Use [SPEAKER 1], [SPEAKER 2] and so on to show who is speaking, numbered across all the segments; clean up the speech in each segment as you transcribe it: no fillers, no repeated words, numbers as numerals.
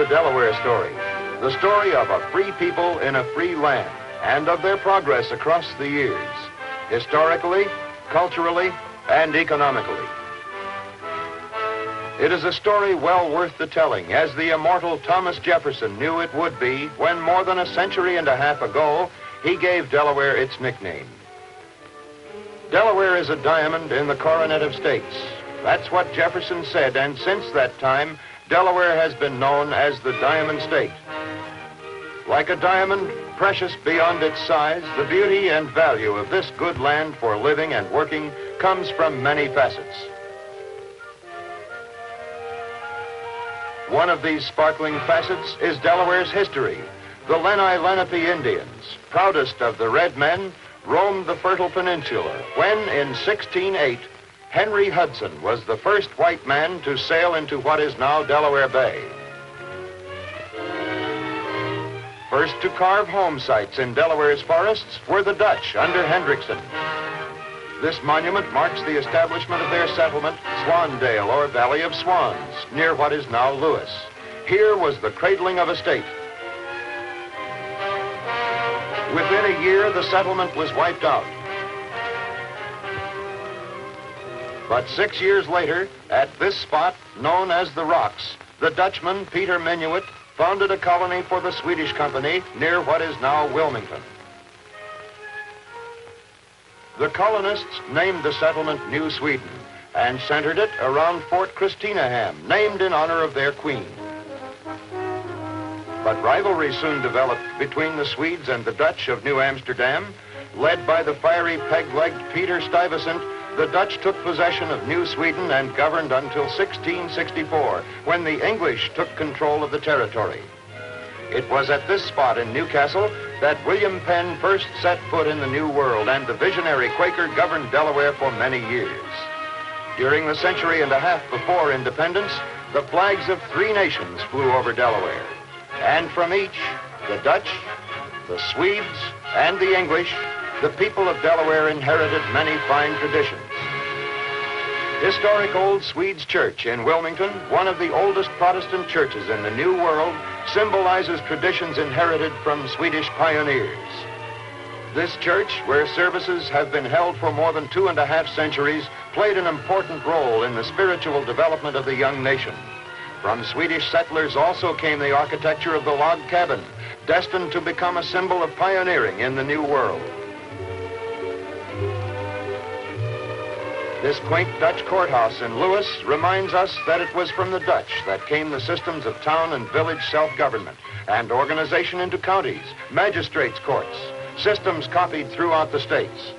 [SPEAKER 1] Delaware Story, the story of a free people in a free land and of their progress across the years, historically, culturally, and economically. It is a story well worth the telling, as the immortal Thomas Jefferson knew it would be when more than a century and a half ago, he gave Delaware its nickname. Delaware is a diamond in the coronet of states. That's what Jefferson said, and since that time, Delaware has been known as the Diamond State. Like a diamond, precious beyond its size, the beauty and value of this good land for living and working comes from many facets. One of these sparkling facets is Delaware's history. The Lenape Indians, proudest of the red men, roamed the fertile peninsula when, in 1608, Henry Hudson was the first white man to sail into what is now Delaware Bay. First to carve home sites in Delaware's forests were the Dutch under Hendrickson. This monument marks the establishment of their settlement, Swandale, or Valley of Swans, near what is now Lewis. Here was the cradling of a state. Within a year, the settlement was wiped out. But 6 years later, at this spot, known as the Rocks, the Dutchman Peter Minuit founded a colony for the Swedish Company near what is now Wilmington. The colonists named the settlement New Sweden and centered it around Fort Christinaham, named in honor of their queen. But rivalry soon developed between the Swedes and the Dutch of New Amsterdam. Led by the fiery peg-legged Peter Stuyvesant, the Dutch took possession of New Sweden and governed until 1664, when the English took control of the territory. It was at this spot in Newcastle that William Penn first set foot in the New World, and the visionary Quaker governed Delaware for many years. During the century and a half before independence, the flags of 3 nations flew over Delaware. And from each, the Dutch, the Swedes, and the English, the people of Delaware inherited many fine traditions. Historic Old Swedes Church in Wilmington, one of the oldest Protestant churches in the New World, symbolizes traditions inherited from Swedish pioneers. This church, where services have been held for more than 2.5 centuries, played an important role in the spiritual development of the young nation. From Swedish settlers also came the architecture of the log cabin, destined to become a symbol of pioneering in the New World. This quaint Dutch courthouse in Lewis reminds us that it was from the Dutch that came the systems of town and village self-government and organization into counties, magistrates' courts, systems copied throughout the states.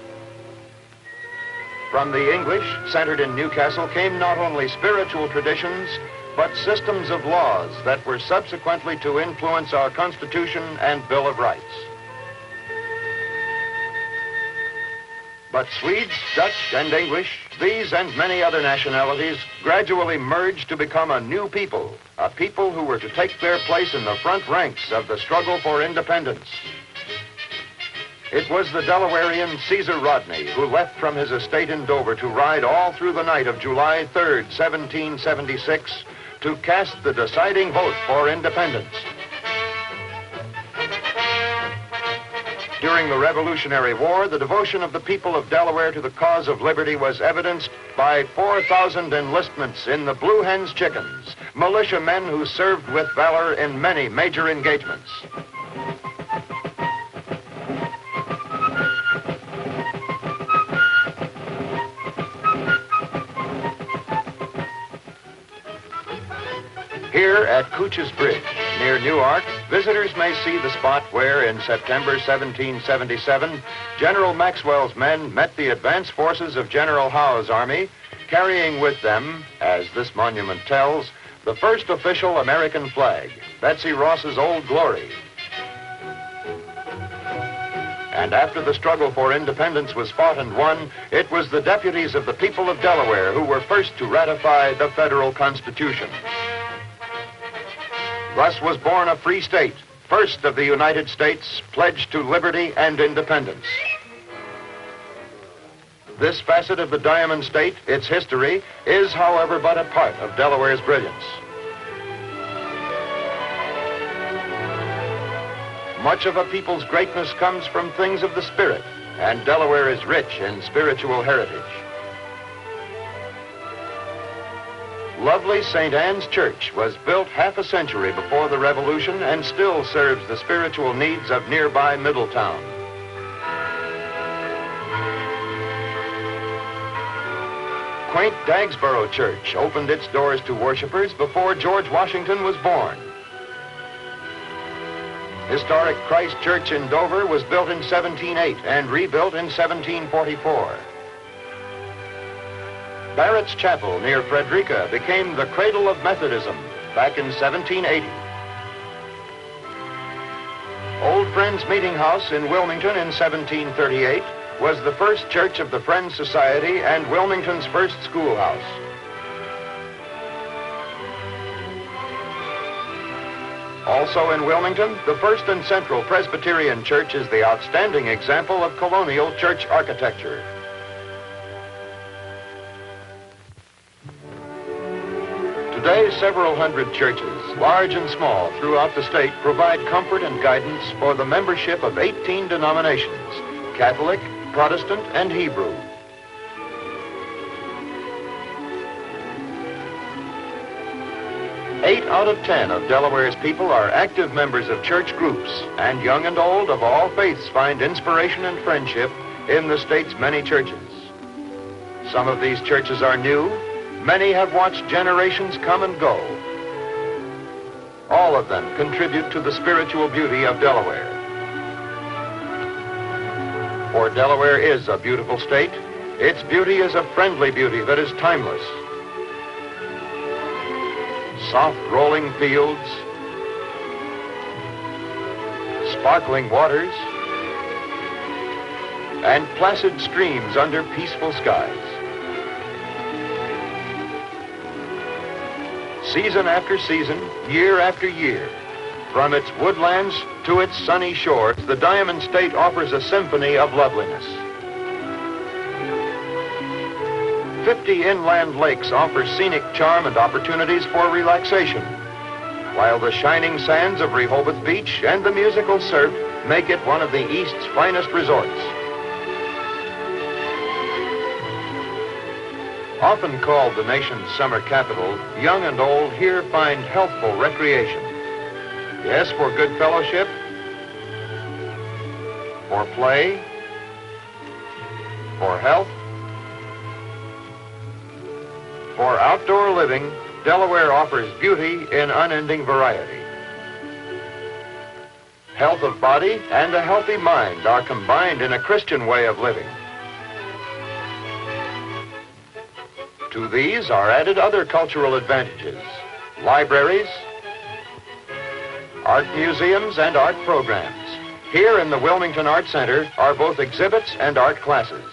[SPEAKER 1] From the English, centered in Newcastle, came not only spiritual traditions, but systems of laws that were subsequently to influence our Constitution and Bill of Rights. But Swedes, Dutch, and English, these and many other nationalities, gradually merged to become a new people, a people who were to take their place in the front ranks of the struggle for independence. It was the Delawarean Caesar Rodney who left from his estate in Dover to ride all through the night of July 3rd, 1776, to cast the deciding vote for independence. During the Revolutionary War, the devotion of the people of Delaware to the cause of liberty was evidenced by 4,000 enlistments in the Blue Hens Chickens, militiamen who served with valor in many major engagements. Here at Couch's Bridge, near Newark, visitors may see the spot where, in September 1777, General Maxwell's men met the advance forces of General Howe's army, carrying with them, as this monument tells, the first official American flag, Betsy Ross's Old Glory. And after the struggle for independence was fought and won, it was the deputies of the people of Delaware who were first to ratify the federal Constitution. Thus was born a free state, first of the United States, pledged to liberty and independence. This facet of the Diamond State, its history, is, however, but a part of Delaware's brilliance. Much of a people's greatness comes from things of the spirit, and Delaware is rich in spiritual heritage. Lovely St. Anne's Church was built half a century before the Revolution and still serves the spiritual needs of nearby Middletown. Quaint Dagsboro Church opened its doors to worshipers before George Washington was born. Historic Christ Church in Dover was built in 1708 and rebuilt in 1744. Barrett's Chapel near Frederica became the cradle of Methodism back in 1780. Old Friends Meeting House in Wilmington in 1738 was the first church of the Friends Society and Wilmington's first schoolhouse. Also in Wilmington, the First and Central Presbyterian Church is the outstanding example of colonial church architecture. Today, several hundred churches, large and small, throughout the state provide comfort and guidance for the membership of 18 denominations: Catholic, Protestant, and Hebrew. Eight out of 10 of Delaware's people are active members of church groups, and young and old of all faiths find inspiration and friendship in the state's many churches. Some of these churches are new. Many have watched generations come and go. All of them contribute to the spiritual beauty of Delaware. For Delaware is a beautiful state. Its beauty is a friendly beauty that is timeless. Soft rolling fields, sparkling waters, and placid streams under peaceful skies. Season after season, year after year, from its woodlands to its sunny shores, the Diamond State offers a symphony of loveliness. 50 inland lakes offer scenic charm and opportunities for relaxation, while the shining sands of Rehoboth Beach and the musical surf make it one of the East's finest resorts. Often called the nation's summer capital, young and old here find healthful recreation. Yes, for good fellowship, for play, for health, for outdoor living, Delaware offers beauty in unending variety. Health of body and a healthy mind are combined in a Christian way of living. To these are added other cultural advantages: libraries, art museums, and art programs. Here in the Wilmington Art Center are both exhibits and art classes.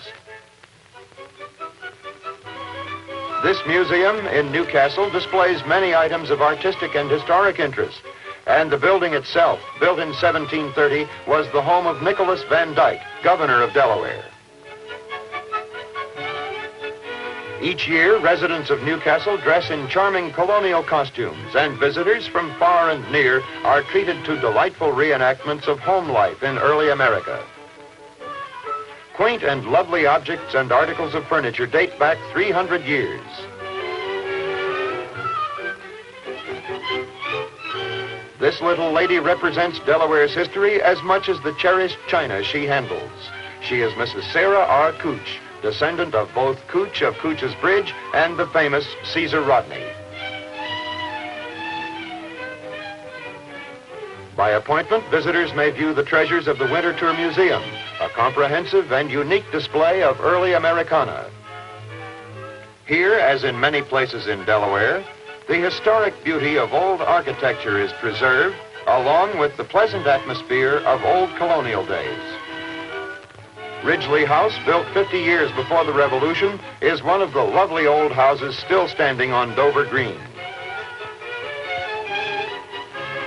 [SPEAKER 1] This museum in Newcastle displays many items of artistic and historic interest, and the building itself, built in 1730, was the home of Nicholas Van Dyke, governor of Delaware. Each year, residents of Newcastle dress in charming colonial costumes, and visitors from far and near are treated to delightful reenactments of home life in early America. Quaint and lovely objects and articles of furniture date back 300 years. This little lady represents Delaware's history as much as the cherished china she handles. She is Mrs. Sarah R. Cooch, descendant of both Cooch of Cooch's Bridge and the famous Caesar Rodney. By appointment, visitors may view the treasures of the Winter Tour Museum, a comprehensive and unique display of early Americana. Here, as in many places in Delaware, the historic beauty of old architecture is preserved, along with the pleasant atmosphere of old colonial days. Ridgely House, built 50 years before the Revolution, is one of the lovely old houses still standing on Dover Green.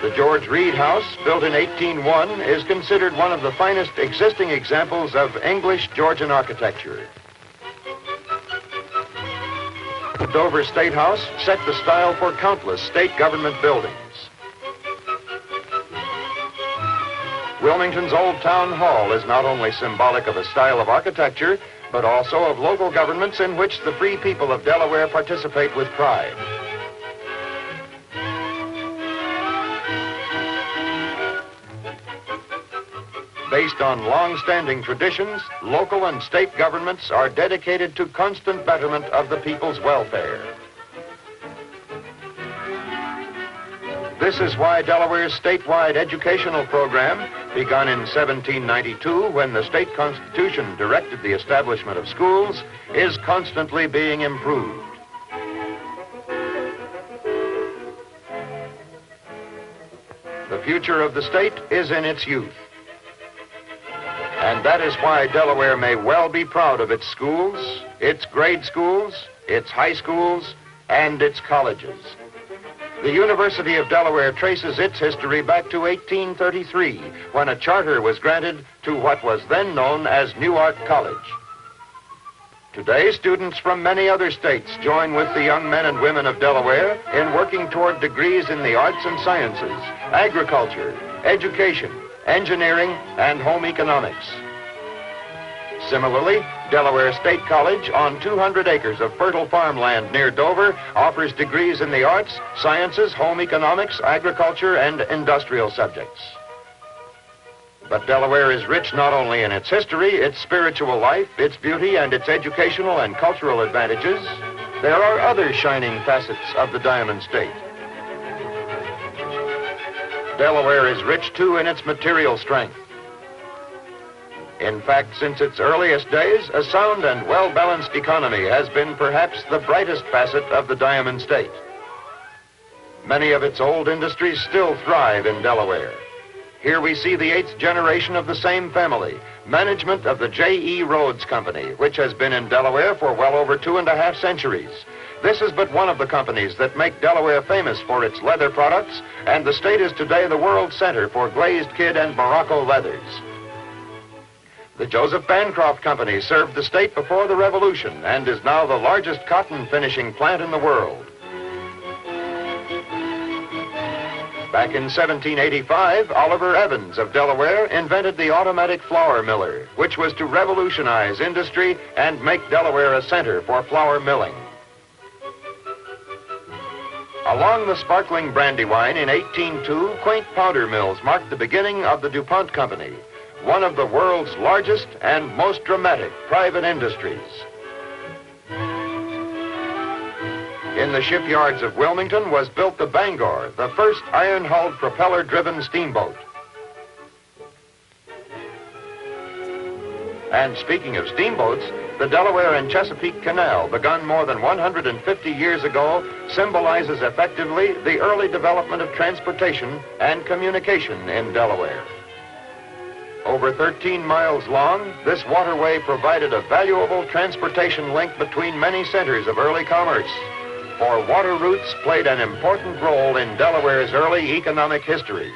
[SPEAKER 1] The George Reed House, built in 1801, is considered one of the finest existing examples of English Georgian architecture. The Dover State House set the style for countless state government buildings. Wilmington's Old Town Hall is not only symbolic of a style of architecture, but also of local governments in which the free people of Delaware participate with pride. Based on long-standing traditions, local and state governments are dedicated to constant betterment of the people's welfare. This is why Delaware's statewide educational program, begun in 1792 when the state constitution directed the establishment of schools, is constantly being improved. The future of the state is in its youth. And that is why Delaware may well be proud of its schools, its grade schools, its high schools, and its colleges. The University of Delaware traces its history back to 1833, when a charter was granted to what was then known as Newark College. Today, students from many other states join with the young men and women of Delaware in working toward degrees in the arts and sciences, agriculture, education, engineering, and home economics. Similarly, Delaware State College, on 200 acres of fertile farmland near Dover, offers degrees in the arts, sciences, home economics, agriculture, and industrial subjects. But Delaware is rich not only in its history, its spiritual life, its beauty, and its educational and cultural advantages. There are other shining facets of the Diamond State. Delaware is rich, too, in its material strength. In fact, since its earliest days, a sound and well-balanced economy has been perhaps the brightest facet of the Diamond State. Many of its old industries still thrive in Delaware. Here we see the 8th generation of the same family, management of the J.E. Rhodes Company, which has been in Delaware for well over 2.5 centuries. This is but one of the companies that make Delaware famous for its leather products, and the state is today the world center for glazed kid and Morocco leathers. The Joseph Bancroft Company served the state before the Revolution and is now the largest cotton finishing plant in the world. Back in 1785, Oliver Evans of Delaware invented the automatic flour miller, which was to revolutionize industry and make Delaware a center for flour milling. Along the sparkling Brandywine in 1802, quaint powder mills marked the beginning of the DuPont Company, one of the world's largest and most dramatic private industries. In the shipyards of Wilmington was built the Bangor, the first iron-hulled propeller-driven steamboat. And speaking of steamboats, the Delaware and Chesapeake Canal, begun more than 150 years ago, symbolizes effectively the early development of transportation and communication in Delaware. Over 13 miles long, this waterway provided a valuable transportation link between many centers of early commerce. For water routes played an important role in Delaware's early economic history.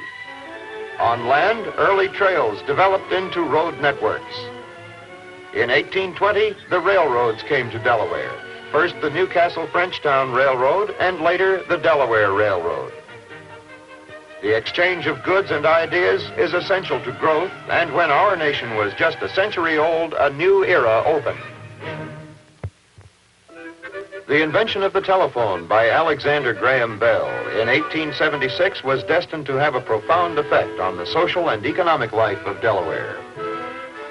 [SPEAKER 1] On land, early trails developed into road networks. In 1820, the railroads came to Delaware. First the Newcastle-Frenchtown Railroad, and later the Delaware Railroad. The exchange of goods and ideas is essential to growth, and when our nation was just a century old, a new era opened. The invention of the telephone by Alexander Graham Bell in 1876 was destined to have a profound effect on the social and economic life of Delaware.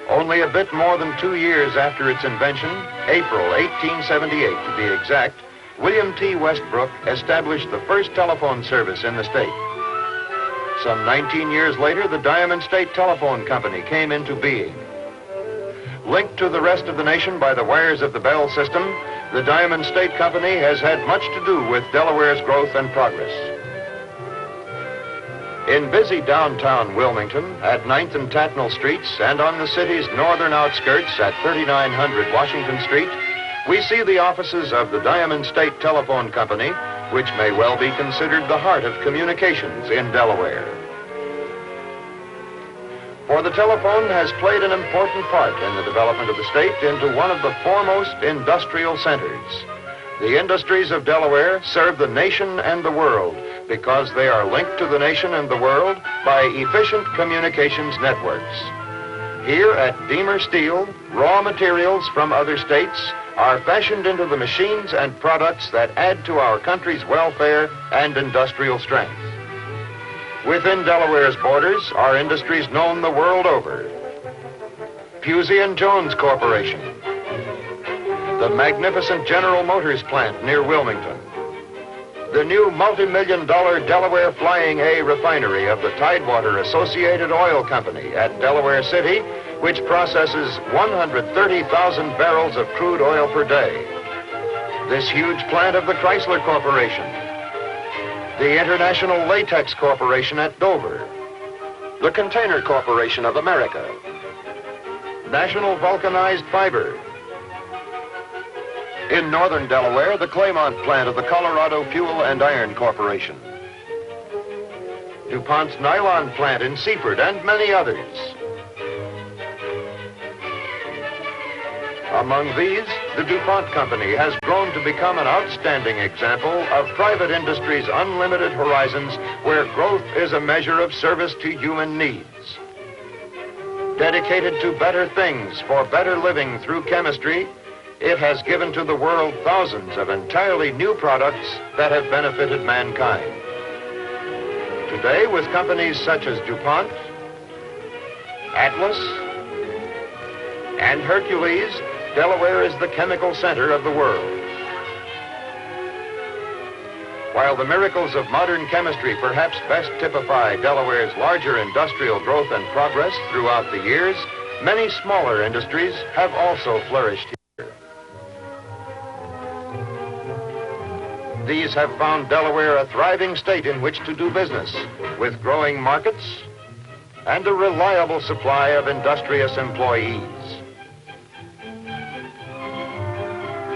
[SPEAKER 1] Only a bit more than 2 years after its invention, April 1878 to be exact, William T. Westbrook established the first telephone service in the state. Some 19 years later, the Diamond State Telephone Company came into being. Linked to the rest of the nation by the wires of the Bell system, the Diamond State Company has had much to do with Delaware's growth and progress. In busy downtown Wilmington, at 9th and Tatnall Streets, and on the city's northern outskirts at 3900 Washington Street, we see the offices of the Diamond State Telephone Company, which may well be considered the heart of communications in Delaware. For the telephone has played an important part in the development of the state into one of the foremost industrial centers. The industries of Delaware serve the nation and the world, because they are linked to the nation and the world by efficient communications networks. Here at Deemer Steel, raw materials from other states are fashioned into the machines and products that add to our country's welfare and industrial strength. Within Delaware's borders are industries known the world over. Pusey and Jones Corporation, the magnificent General Motors plant near Wilmington, the new multi-million-dollar Delaware Flying A refinery of the Tidewater Associated Oil Company at Delaware City, which processes 130,000 barrels of crude oil per day. This huge plant of the Chrysler Corporation, the International Latex Corporation at Dover, the Container Corporation of America, National Vulcanized Fiber. In northern Delaware, the Claymont plant of the Colorado Fuel and Iron Corporation, DuPont's nylon plant in Seaford, and many others. Among these, the DuPont Company has grown to become an outstanding example of private industry's unlimited horizons, where growth is a measure of service to human needs. Dedicated to better things for better living through chemistry, it has given to the world thousands of entirely new products that have benefited mankind. Today, with companies such as DuPont, Atlas, and Hercules, Delaware is the chemical center of the world. While the miracles of modern chemistry perhaps best typify Delaware's larger industrial growth and progress throughout the years, many smaller industries have also flourished here. These have found Delaware a thriving state in which to do business, with growing markets and a reliable supply of industrious employees.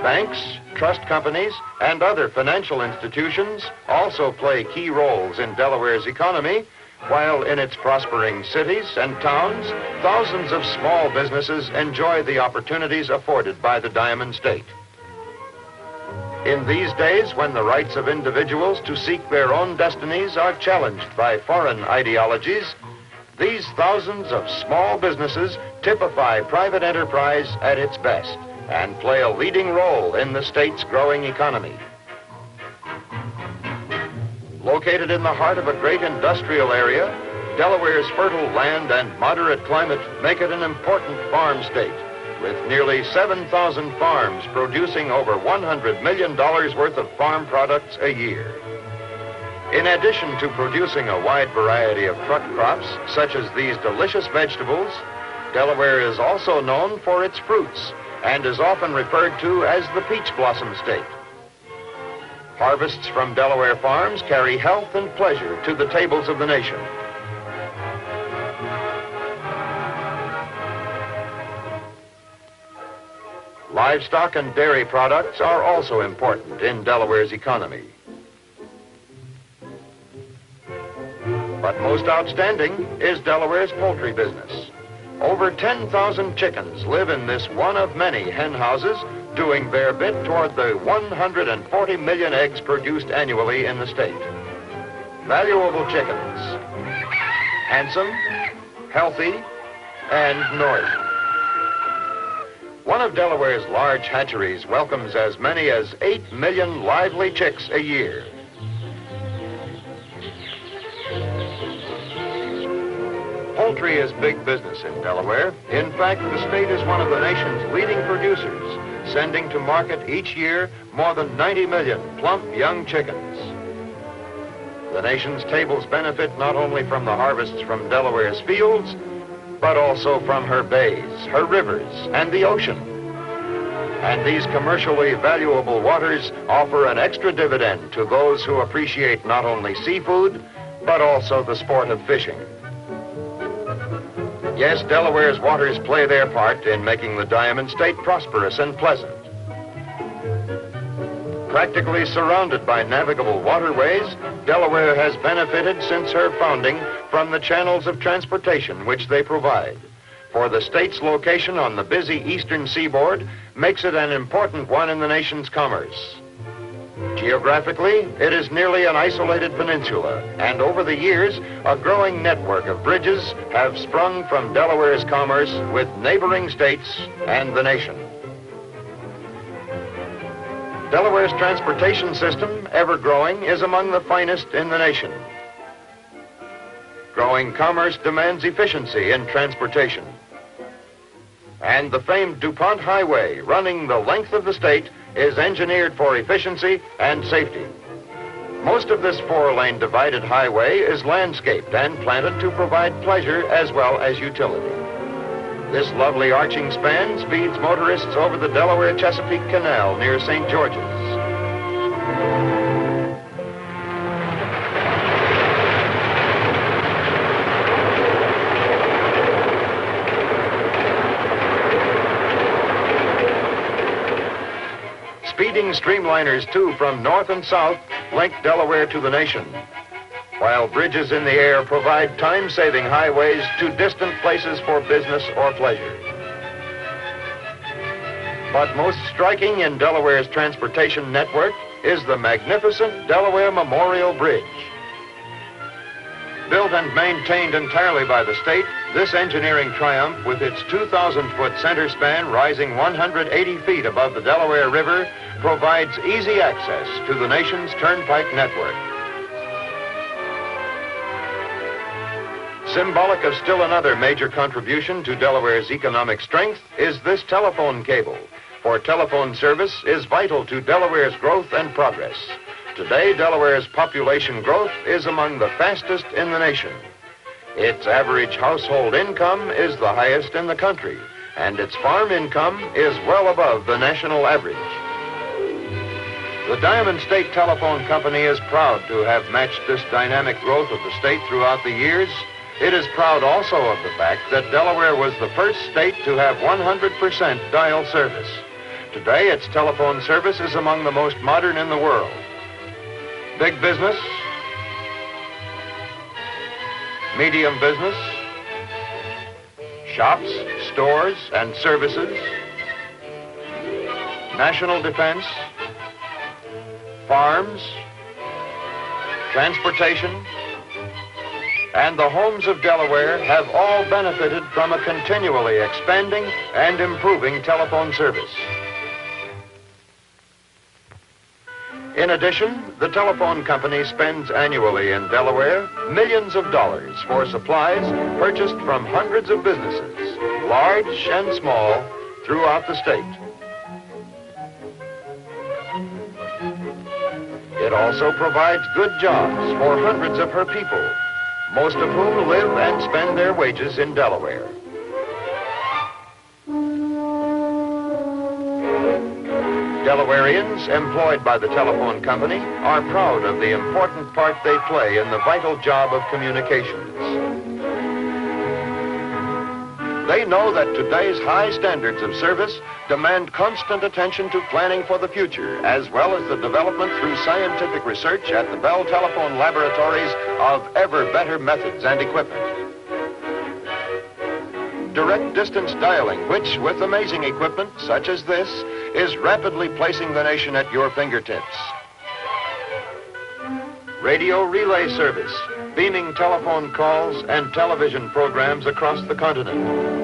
[SPEAKER 1] Banks, trust companies, and other financial institutions also play key roles in Delaware's economy, while in its prospering cities and towns, thousands of small businesses enjoy the opportunities afforded by the Diamond State. In these days, when the rights of individuals to seek their own destinies are challenged by foreign ideologies, these thousands of small businesses typify private enterprise at its best and play a leading role in the state's growing economy. Located in the heart of a great industrial area, Delaware's fertile land and moderate climate make it an important farm state, with nearly 7,000 farms producing over $100 million worth of farm products a year. In addition to producing a wide variety of truck crops, such as these delicious vegetables, Delaware is also known for its fruits, and is often referred to as the peach blossom state. Harvests from Delaware farms carry health and pleasure to the tables of the nation. Livestock and dairy products are also important in Delaware's economy. But most outstanding is Delaware's poultry business. Over 10,000 chickens live in this one of many hen houses, doing their bit toward the 140 million eggs produced annually in the state. Valuable chickens, handsome, healthy, and noisy. One of Delaware's large hatcheries welcomes as many as 8 million lively chicks a year. Poultry is big business in Delaware. In fact, the state is one of the nation's leading producers, sending to market each year more than 90 million plump young chickens. The nation's tables benefit not only from the harvests from Delaware's fields, but also from her bays, her rivers, and the ocean. And these commercially valuable waters offer an extra dividend to those who appreciate not only seafood, but also the sport of fishing. Yes, Delaware's waters play their part in making the Diamond State prosperous and pleasant. Practically surrounded by navigable waterways, Delaware has benefited since her founding from the channels of transportation which they provide. For the state's location on the busy eastern seaboard makes it an important one in the nation's commerce. Geographically, it is nearly an isolated peninsula, and over the years, a growing network of bridges have sprung from Delaware's commerce with neighboring states and the nation. Delaware's transportation system, ever growing, is among the finest in the nation. Growing commerce demands efficiency in transportation. And the famed DuPont Highway, running the length of the state, is engineered for efficiency and safety. Most of this four-lane divided highway is landscaped and planted to provide pleasure as well as utility. This lovely arching span speeds motorists over the Delaware-Chesapeake Canal near St. George's. Speeding streamliners, too, from north and south link Delaware to the nation, while bridges in the air provide time-saving highways to distant places for business or pleasure. But most striking in Delaware's transportation network is the magnificent Delaware Memorial Bridge. Built and maintained entirely by the state, this engineering triumph, with its 2,000-foot center span rising 180 feet above the Delaware River, provides easy access to the nation's turnpike network. Symbolic of still another major contribution to Delaware's economic strength is this telephone cable, for telephone service is vital to Delaware's growth and progress. Today, Delaware's population growth is among the fastest in the nation. Its average household income is the highest in the country, and its farm income is well above the national average. The Diamond State Telephone Company is proud to have matched this dynamic growth of the state throughout the years. It is proud also of the fact that Delaware was the first state to have 100% dial service. Today, its telephone service is among the most modern in the world. Big business, medium business, shops, stores, and services, national defense, farms, transportation, and the homes of Delaware have all benefited from a continually expanding and improving telephone service. In addition, the telephone company spends annually in Delaware millions of dollars for supplies purchased from hundreds of businesses, large and small, throughout the state. It also provides good jobs for hundreds of her people, most of whom live and spend their wages in Delaware. Delawareans employed by the telephone company are proud of the important part they play in the vital job of communications. They know that today's high standards of service demand constant attention to planning for the future, as well as the development through scientific research at the Bell Telephone Laboratories of ever better methods and equipment. Direct distance dialing, which, with amazing equipment such as this, is rapidly placing the nation at your fingertips. Radio relay service, beaming telephone calls and television programs across the continent.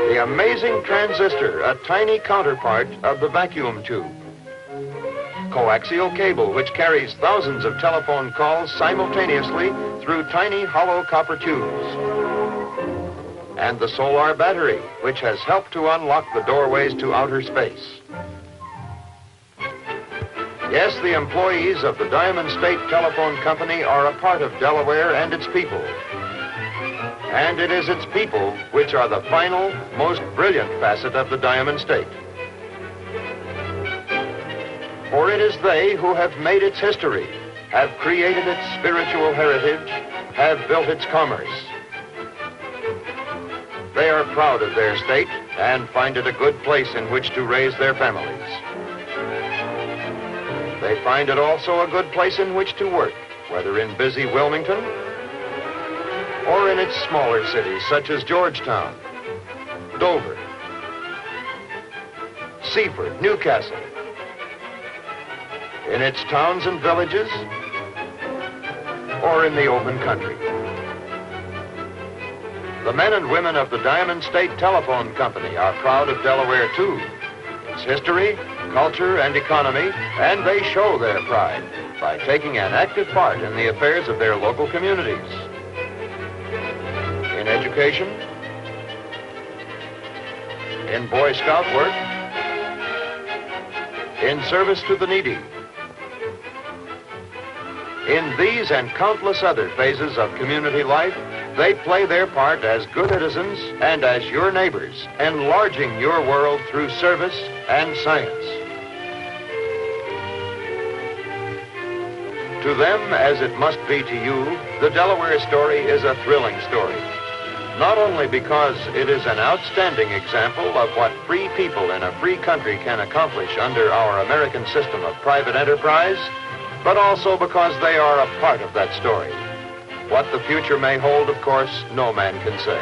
[SPEAKER 1] The amazing transistor, a tiny counterpart of the vacuum tube. Coaxial cable, which carries thousands of telephone calls simultaneously through tiny hollow copper tubes. And the solar battery, which has helped to unlock the doorways to outer space. Yes, the employees of the Diamond State Telephone Company are a part of Delaware and its people. And it is its people which are the final, most brilliant facet of the Diamond State. For it is they who have made its history, have created its spiritual heritage, have built its commerce. They are proud of their state and find it a good place in which to raise their families. They find it also a good place in which to work, whether in busy Wilmington or in its smaller cities such as Georgetown, Dover, Seaford, Newcastle, in its towns and villages, or in the open country. The men and women of the Diamond State Telephone Company are proud of Delaware, too. Its history, culture, and economy, and they show their pride by taking an active part in the affairs of their local communities. In education, in Boy Scout work, in service to the needy. In these and countless other phases of community life, they play their part as good citizens and as your neighbors, enlarging your world through service and science. To them, as it must be to you, the Delaware Story is a thrilling story. Not only because it is an outstanding example of what free people in a free country can accomplish under our American system of private enterprise, but also because they are a part of that story. What the future may hold, of course, no man can say.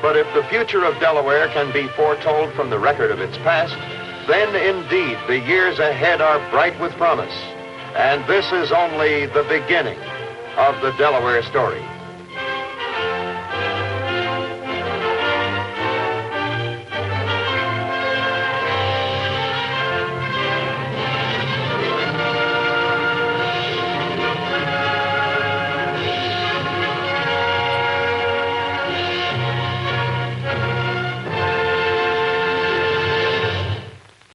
[SPEAKER 1] But if the future of Delaware can be foretold from the record of its past, then indeed the years ahead are bright with promise. And this is only the beginning of the Delaware Story.